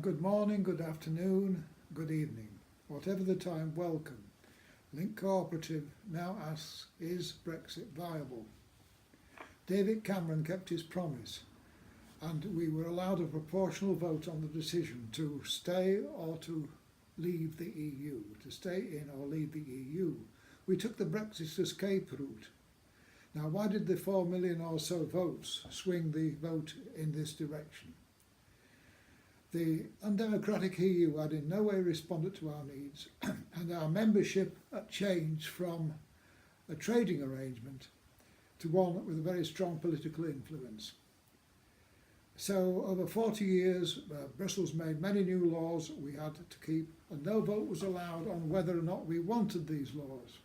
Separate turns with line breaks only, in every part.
Good morning, good afternoon, good evening. Whatever the time, welcome. Link Co-operative now asks, is Brexit viable? David Cameron kept his promise and we were allowed a proportional vote on the decision to stay or to leave the EU, to stay in or leave the EU. We took the Brexit escape route. Now, why did the 4 million or so votes swing the vote in this direction? The undemocratic EU had in no way responded to our needs, and our membership changed from a trading arrangement to one with a very strong political influence. So over 40 years, Brussels made many new laws we had to keep, and no vote was allowed on whether or not we wanted these laws.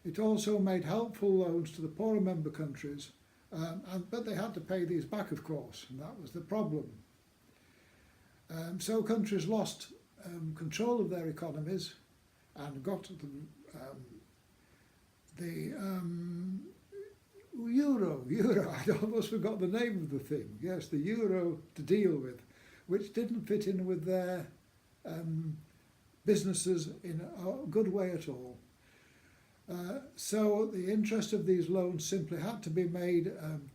It also made helpful loans to the poorer member countries, but they had to pay these back, of course, and that was the problem. So countries lost control of their economies and got the euro, I almost forgot the name of the thing, yes, the euro to deal with, which didn't fit in with their businesses in a good way at all. So the interest of these loans simply had to be made and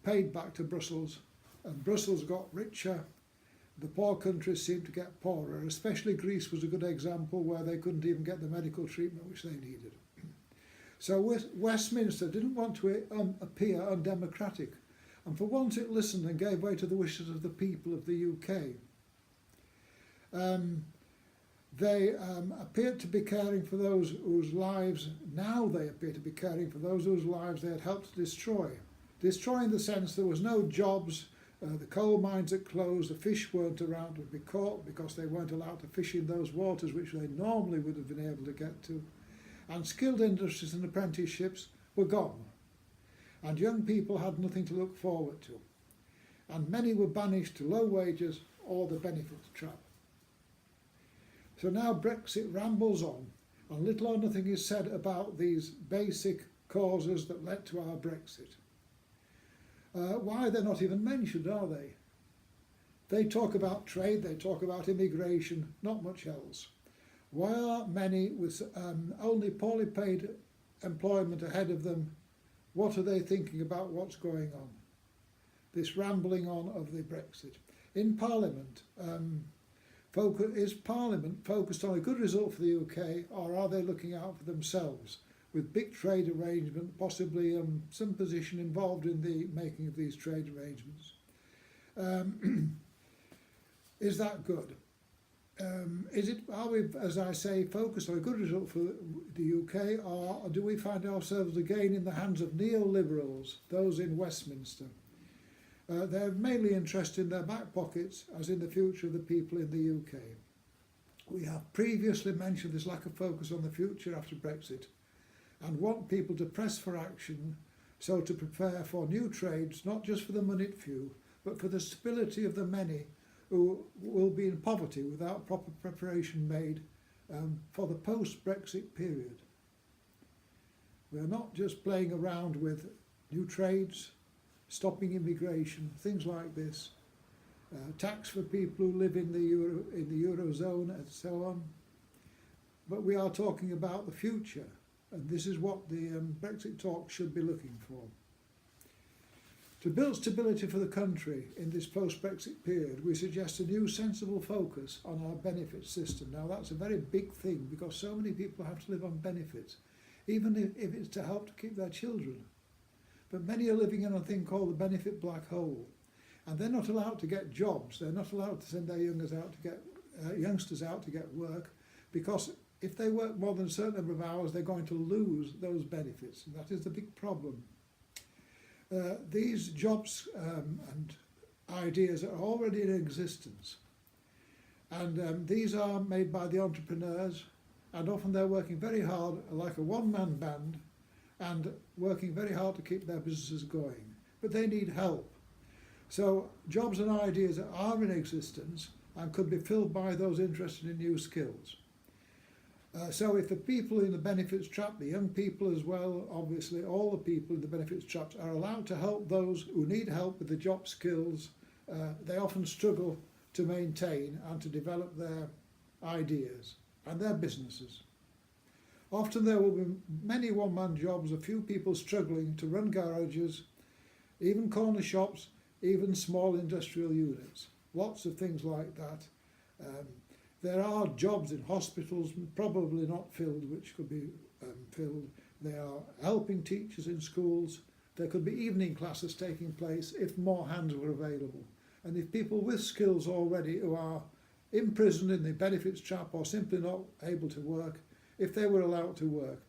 paid back to Brussels, and Brussels got richer. The poor countries seemed to get poorer, especially Greece was a good example where they couldn't even get the medical treatment which they needed. So Westminster didn't want to appear undemocratic, and for once it listened and gave way to the wishes of the people of the UK. They appeared to be caring for those whose lives, now they appear to be caring for those whose lives they had helped to destroy. Destroy in the sense there was no jobs, the coal mines had closed, the fish weren't around to be caught because they weren't allowed to fish in those waters which they normally would have been able to get to. And skilled industries and apprenticeships were gone. And young people had nothing to look forward to. And many were banished to low wages or the benefits trap. So now Brexit rambles on, and little or nothing is said about these basic causes that led to our Brexit. Why they're not even mentioned, are they? They talk about trade, they talk about immigration, not much else. Why are many with only poorly paid employment ahead of them? What are they thinking about what's going on? This rambling on of the Brexit. In Parliament, is Parliament focused on a good result for the UK, or are they looking out for themselves with big trade arrangement, possibly some position involved in the making of these trade arrangements? Is that good? Are we, as I say, focused on a good result for the UK, or do we find ourselves again in the hands of neoliberals, those in Westminster? They're mainly interested in their back pockets as in the future of the people in the UK. We have previously mentioned this lack of focus on the future after Brexit and want people to press for action, so to prepare for new trades, not just for the moneyed few, but for the stability of the many who will be in poverty without proper preparation made for the post-Brexit period. We are not just playing around with new trades, stopping immigration, things like this, tax for people who live in the Eurozone and so on. But we are talking about the future, and this is what the Brexit talk should be looking for. To build stability for the country in this post-Brexit period, we suggest a new sensible focus on our benefits system. Now that's a very big thing because so many people have to live on benefits, even if it's to help to keep their children. But many are living in a thing called the benefit black hole, and they're not allowed to get jobs. They're not allowed to send their youngsters out to get work, because if they work more than a certain number of hours, they're going to lose those benefits, and that is the big problem. These jobs and ideas are already in existence, and these are made by the entrepreneurs, and often they're working very hard like a one-man band and working very hard to keep their businesses going, but they need help. So jobs and ideas are in existence and could be filled by those interested in new skills. So if the people in the benefits trap, the young people as well, obviously all the people in the benefits traps are allowed to help those who need help with the job skills, they often struggle to maintain and to develop their ideas and their businesses. Often there will be many one-man jobs, a few people struggling to run garages, even corner shops, even small industrial units. Lots of things like that. There are jobs in hospitals, probably not filled, which could be filled. They are helping teachers in schools. There could be evening classes taking place if more hands were available. And if people with skills already who are imprisoned in the benefits trap or simply not able to work, if they were allowed to work,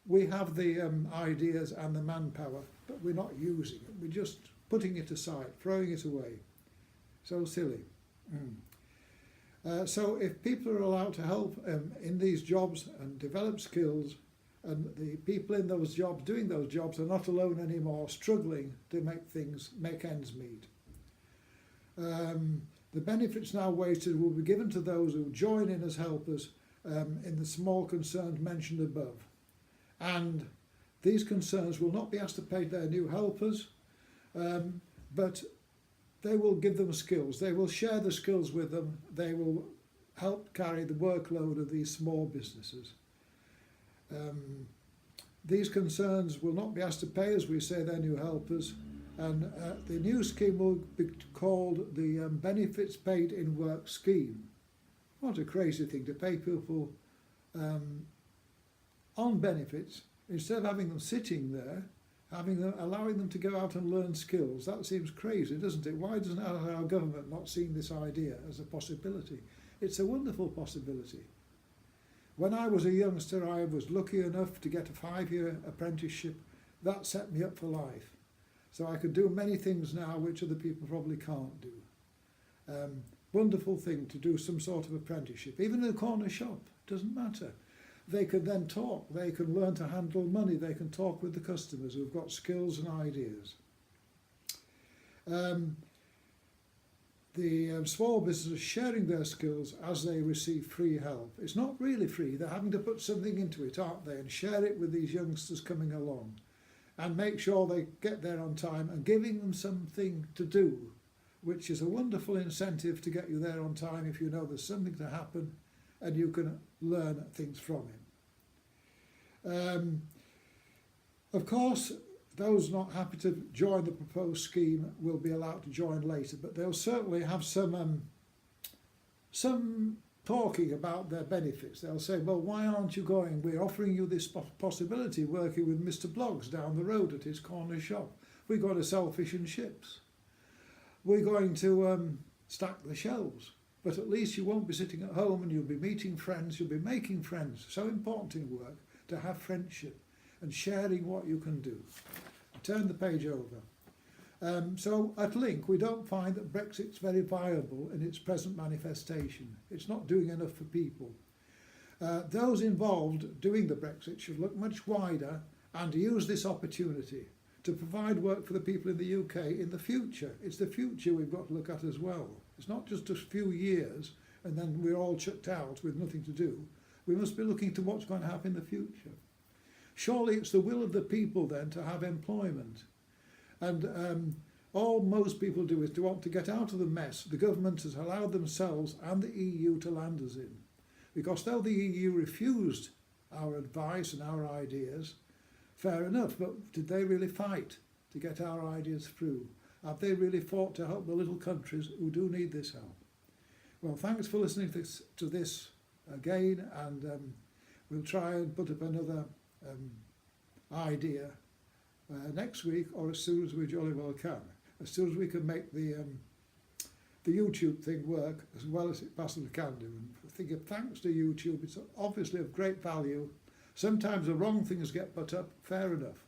we have the ideas and the manpower, but we're not using it. We're just putting it aside, throwing it away. So silly. So if people are allowed to help in these jobs and develop skills, and the people in those jobs, doing those jobs, are not alone anymore, struggling to make ends meet. The benefits now wasted will be given to those who join in as helpers in the small concerns mentioned above. And these concerns will not be asked to pay their new helpers, but they will give them skills. They will share the skills with them. They will help carry the workload of these small businesses. These concerns will not be asked to pay, as we say, their new helpers. And the new scheme will be called the Benefits Paid in Work Scheme. What a crazy thing to pay people on benefits instead of having them sitting there, allowing them to go out and learn skills. That seems crazy, doesn't it? Why doesn't our government not see this idea as a possibility? It's a wonderful possibility. When I was a youngster, I was lucky enough to get a 5-year apprenticeship. That set me up for life. So I could do many things now which other people probably can't do. Wonderful thing to do some sort of apprenticeship, even in a corner shop, doesn't matter. They can then talk, they can learn to handle money, they can talk with the customers who've got skills and ideas. The small businesses sharing their skills as they receive free help. It's not really free, they're having to put something into it, aren't they, and share it with these youngsters coming along and make sure they get there on time and giving them something to do, which is a wonderful incentive to get you there on time if you know there's something to happen and you can learn things from it. Of course, those not happy to join the proposed scheme will be allowed to join later, but they'll certainly have some talking about their benefits. They'll say, well, why aren't you going? We're offering you this possibility working with Mr. Bloggs down the road at his corner shop. We've got to sell fish and chips. We're going to stack the shelves, but at least you won't be sitting at home and you'll be meeting friends, you'll be making friends. So important in work to have friendship and sharing what you can do. Turn the page over. So at Link, we don't find that Brexit's very viable in its present manifestation. It's not doing enough for people. Those involved doing the Brexit should look much wider and use this opportunity to provide work for the people in the UK in the future. It's the future we've got to look at as well. It's not just a few years and then we're all chucked out with nothing to do. We must be looking to what's going to happen in the future. Surely it's the will of the people then to have employment. And all most people do is to want to get out of the mess the government has allowed themselves and the EU to land us in. Because though the EU refused our advice and our ideas, fair enough, but did they really fight to get our ideas through? Have they really fought to help the little countries who do need this help? Well, thanks for listening to this again, and we'll try and put up another idea next week, or as soon as we jolly well can. As soon as we can make the YouTube thing work as well as it possibly can do. And I think thanks to YouTube, it's obviously of great value. Sometimes the wrong things get put up, fair enough.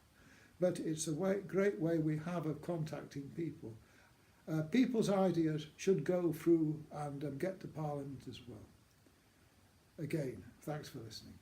But it's a great way we have of contacting people. People's ideas should go through and get to Parliament as well. Again, thanks for listening.